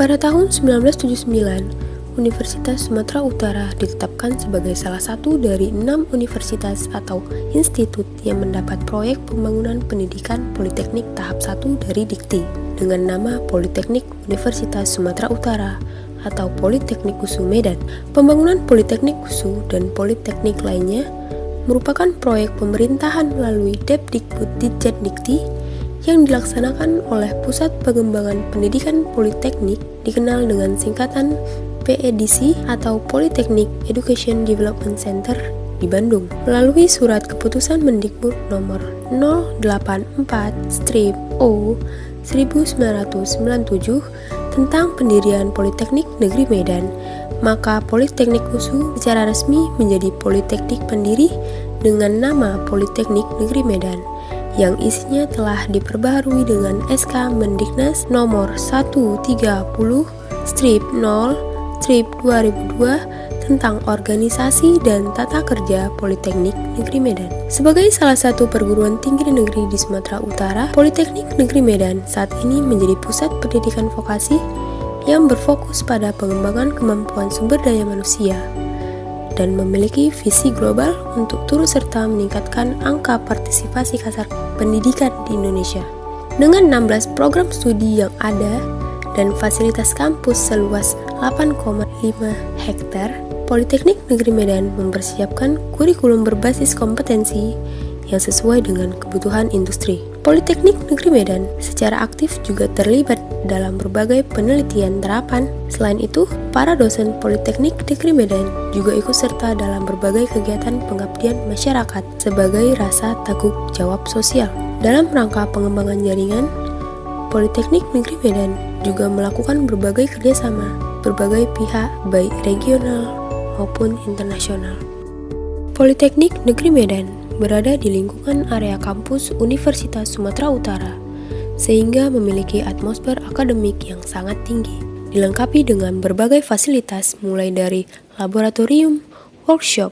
Pada tahun 1979, Universitas Sumatera Utara ditetapkan sebagai salah satu dari 6 universitas atau institut yang mendapat proyek pembangunan pendidikan politeknik tahap 1 dari Dikti dengan nama Politeknik Universitas Sumatera Utara atau Politeknik KUSU Medan. Pembangunan Politeknik KUSU dan politeknik lainnya merupakan proyek pemerintahan melalui Depdikbud Ditjen Dikti yang dilaksanakan oleh Pusat Pengembangan Pendidikan Politeknik dikenal dengan singkatan PEDC atau Polytechnic Education Development Center di Bandung. Melalui surat keputusan Mendikbud nomor 084/O 1997 tentang pendirian Politeknik Negeri Medan, maka Politeknik KUSU secara resmi menjadi politeknik pendiri dengan nama Politeknik Negeri Medan, yang isinya telah diperbaharui dengan SK Mendiknas nomor 130/0/2002 tentang organisasi dan tata kerja Politeknik Negeri Medan. Sebagai salah satu perguruan tinggi negeri di Sumatera Utara, Politeknik Negeri Medan saat ini menjadi pusat pendidikan vokasi yang berfokus pada pengembangan kemampuan sumber daya manusia dan memiliki visi global untuk turut serta meningkatkan angka partisipasi kasar pendidikan di Indonesia. Dengan 16 program studi yang ada dan fasilitas kampus seluas 8,5 hektar, Politeknik Negeri Medan mempersiapkan kurikulum berbasis kompetensi yang sesuai dengan kebutuhan industri. Politeknik Negeri Medan secara aktif juga terlibat dalam berbagai penelitian terapan. Selain itu, para dosen Politeknik Negeri Medan juga ikut serta dalam berbagai kegiatan pengabdian masyarakat sebagai rasa tanggung jawab sosial. Dalam rangka pengembangan jaringan, Politeknik Negeri Medan juga melakukan berbagai kerjasama berbagai pihak baik regional maupun internasional. Politeknik Negeri Medan berada di lingkungan area kampus Universitas Sumatera Utara, sehingga memiliki atmosfer akademik yang sangat tinggi, dilengkapi dengan berbagai fasilitas mulai dari laboratorium, workshop,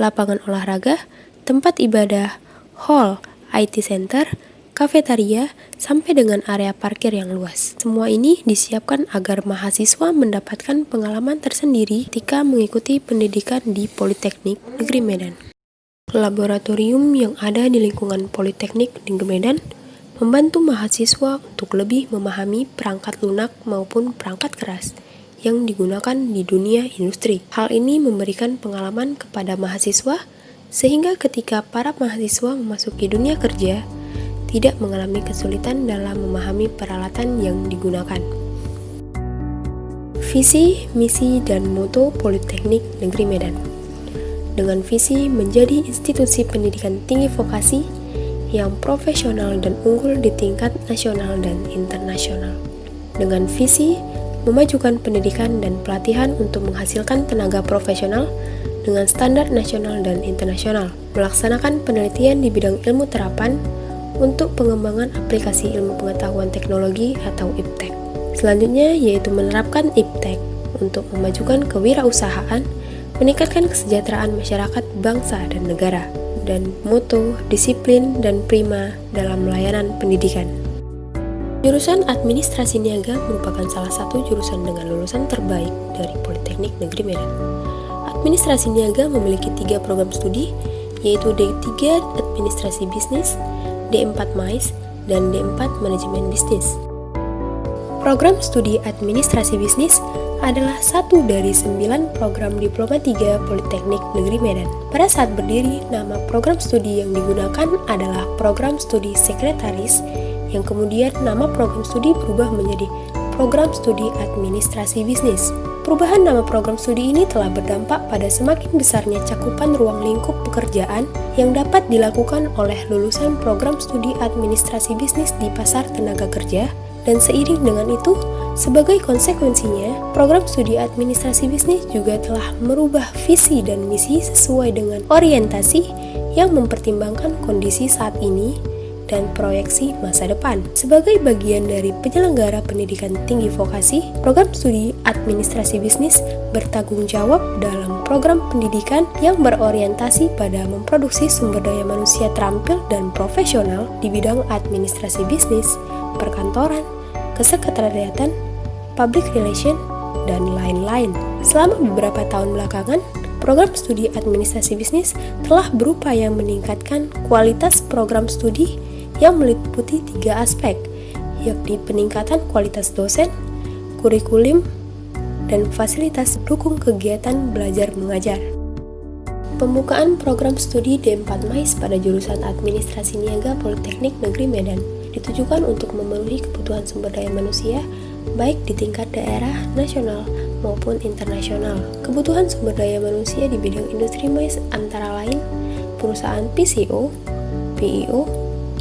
lapangan olahraga, tempat ibadah, hall, IT center, kafetaria, sampai dengan area parkir yang luas. Semua ini disiapkan agar mahasiswa mendapatkan pengalaman tersendiri ketika mengikuti pendidikan di Politeknik Negeri Medan. Laboratorium yang ada di lingkungan Politeknik Negeri Medan membantu mahasiswa untuk lebih memahami perangkat lunak maupun perangkat keras yang digunakan di dunia industri. Hal ini memberikan pengalaman kepada mahasiswa sehingga ketika para mahasiswa memasuki dunia kerja tidak mengalami kesulitan dalam memahami peralatan yang digunakan. Visi, misi, dan moto Politeknik Negeri Medan. Dengan visi menjadi institusi pendidikan tinggi vokasi yang profesional dan unggul di tingkat nasional dan internasional. Dengan visi memajukan pendidikan dan pelatihan untuk menghasilkan tenaga profesional dengan standar nasional dan internasional. Melaksanakan penelitian di bidang ilmu terapan untuk pengembangan aplikasi ilmu pengetahuan teknologi atau IPTEK. Selanjutnya yaitu menerapkan IPTEK untuk memajukan kewirausahaan, meningkatkan kesejahteraan masyarakat, bangsa, dan negara. Dan moto, disiplin, dan prima dalam layanan pendidikan. Jurusan Administrasi Niaga merupakan salah satu jurusan dengan lulusan terbaik dari Politeknik Negeri Medan. Administrasi Niaga memiliki 3 program studi, yaitu D3 Administrasi Bisnis, D4 MAIS, dan D4 Manajemen Bisnis. Program studi Administrasi Bisnis adalah satu dari 9 program Diploma 3 Politeknik Negeri Medan. Pada saat berdiri, nama program studi yang digunakan adalah Program Studi Sekretaris, yang kemudian nama program studi berubah menjadi Program Studi Administrasi Bisnis. Perubahan nama program studi ini telah berdampak pada semakin besarnya cakupan ruang lingkup pekerjaan yang dapat dilakukan oleh lulusan program studi Administrasi Bisnis di pasar tenaga kerja, dan seiring dengan itu, sebagai konsekuensinya, program studi Administrasi Bisnis juga telah merubah visi dan misi sesuai dengan orientasi yang mempertimbangkan kondisi saat ini dan proyeksi masa depan. Sebagai bagian dari penyelenggara pendidikan tinggi vokasi, program studi Administrasi Bisnis bertanggung jawab dalam program pendidikan yang berorientasi pada memproduksi sumber daya manusia terampil dan profesional di bidang administrasi bisnis, perkantoran, kesekretariatan, public relation, dan lain-lain. Selama beberapa tahun belakangan, program studi administrasi bisnis telah berupaya meningkatkan kualitas program studi yang meliputi 3 aspek, yakni peningkatan kualitas dosen, kurikulum, dan fasilitas dukung kegiatan belajar mengajar. Pembukaan program studi D4 MAIS pada jurusan Administrasi Niaga Politeknik Negeri Medan ditujukan untuk memenuhi kebutuhan sumber daya manusia baik di tingkat daerah, nasional, maupun internasional. Kebutuhan sumber daya manusia di bidang industri MAIS antara lain perusahaan PCO, PEO,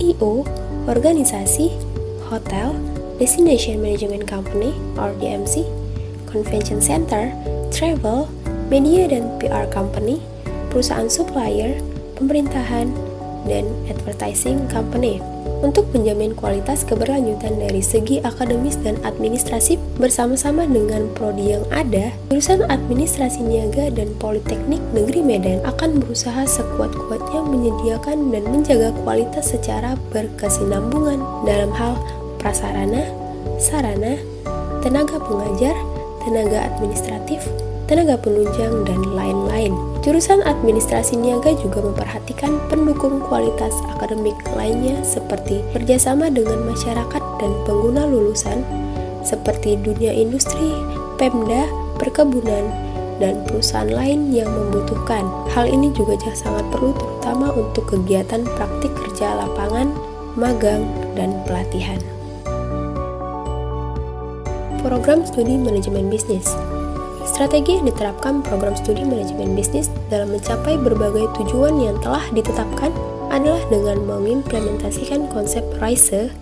IO, organisasi, hotel, Destination Management Company or DMC, Convention Center, travel, media dan PR company, perusahaan supplier, pemerintahan, dan advertising company. Untuk menjamin kualitas keberlanjutan dari segi akademis dan administratif bersama-sama dengan prodi yang ada, jurusan Administrasi Niaga dan Politeknik Negeri Medan akan berusaha sekuat-kuatnya menyediakan dan menjaga kualitas secara berkesinambungan dalam hal prasarana, sarana, tenaga pengajar, tenaga administratif, tenaga penunjang, dan lain-lain. Jurusan Administrasi Niaga juga memperhatikan pendukung kualitas akademik lainnya seperti kerjasama dengan masyarakat dan pengguna lulusan seperti dunia industri, Pemda, perkebunan, dan perusahaan lain yang membutuhkan. Hal ini juga sangat perlu terutama untuk kegiatan praktik kerja lapangan, magang, dan pelatihan. Program Studi Manajemen Bisnis. Strategi yang diterapkan program studi manajemen bisnis dalam mencapai berbagai tujuan yang telah ditetapkan adalah dengan mengimplementasikan konsep RISE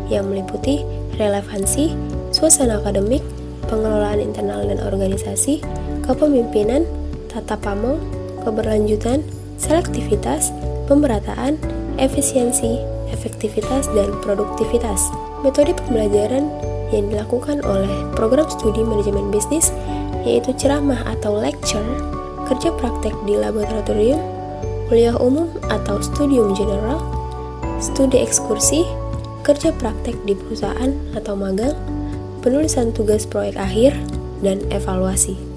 yang meliputi relevansi, suasana akademik, pengelolaan internal dan organisasi, kepemimpinan, tata pamong, keberlanjutan, selektivitas, pemerataan, efisiensi, efektivitas, dan produktivitas. Metode pembelajaran yang dilakukan oleh program studi manajemen bisnis yaitu ceramah atau lecture, kerja praktek di laboratorium, kuliah umum atau studium general, studi ekskursi, kerja praktek di perusahaan atau magang, penulisan tugas proyek akhir, dan evaluasi.